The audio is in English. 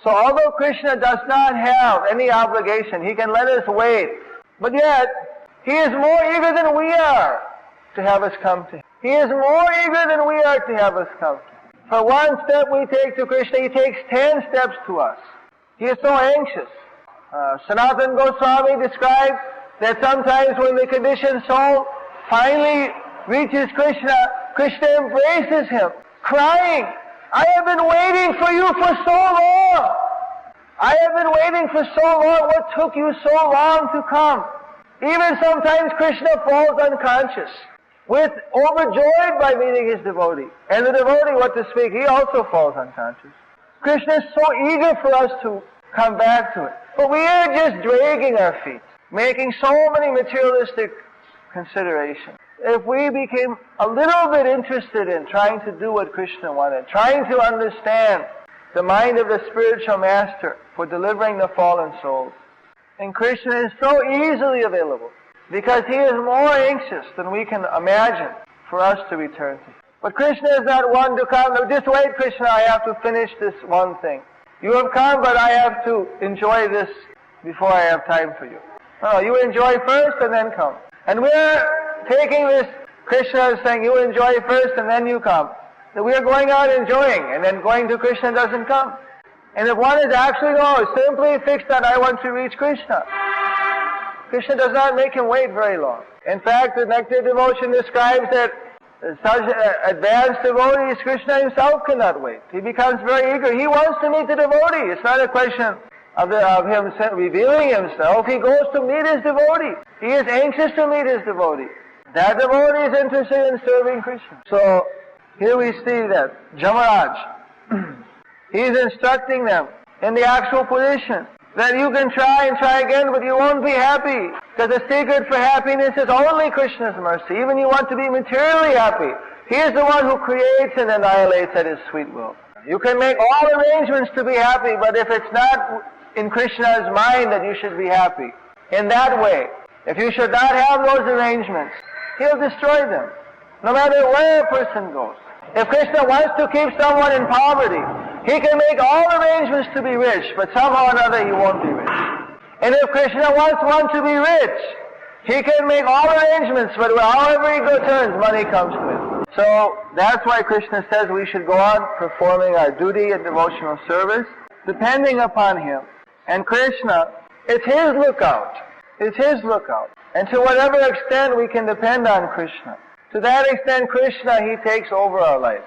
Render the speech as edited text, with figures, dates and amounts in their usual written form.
So although Krishna does not have any obligation, He can let us wait, but yet He is more eager than we are to have us come to Him. He is more eager than we are to have us come to Him. For one step we take to Krishna, He takes 10 steps to us. He is so anxious. Sanatana Goswami described that sometimes when the conditioned soul finally reaches Krishna, Krishna embraces him, crying, "I have been waiting for you for so long. I have been waiting for so long. What took you so long to come?" Even sometimes Krishna falls unconscious, overjoyed by meeting his devotee. And the devotee, what to speak, he also falls unconscious. Krishna is so eager for us to come back to it. But we are just dragging our feet, making so many materialistic considerations. If we became a little bit interested in trying to do what Krishna wanted, trying to understand the mind of the spiritual master for delivering the fallen souls, and Krishna is so easily available, because He is more anxious than we can imagine for us to return to Him. But Krishna is not one to come, "No, just wait, Krishna, I have to finish this one thing. You have come, but I have to enjoy this before I have time for you." No, you enjoy first and then come. And we're taking this, Krishna is saying, you enjoy first and then you come. That we are going out enjoying, and then going to Krishna doesn't come. And if one is actually simply fixed on, "I want to reach Krishna," Krishna does not make him wait very long. In fact, the Nectar Devotion describes that such advanced devotees, Krishna himself cannot wait. He becomes very eager. He wants to meet the devotee. It's not a question of him revealing himself. He goes to meet his devotee. He is anxious to meet his devotee. That devotee is interested in serving Krishna. So here we see that Jamaraj, he's instructing them in the actual position that you can try and try again, but you won't be happy. Because the secret for happiness is only Krishna's mercy. Even you want to be materially happy, He is the one who creates and annihilates at His sweet will. You can make all arrangements to be happy, but if it's not in Krishna's mind that you should be happy, in that way, if you should not have those arrangements, He'll destroy them, no matter where a person goes. If Krishna wants to keep someone in poverty, He can make all arrangements to be rich, but somehow or another he won't be rich. And if Krishna wants one to be rich, He can make all arrangements, but however he turns, money comes to him. So that's why Krishna says we should go on performing our duty and devotional service, depending upon Him. And Krishna, it's His lookout. It's His lookout. And to whatever extent we can depend on Krishna, to that extent Krishna, He takes over our lives.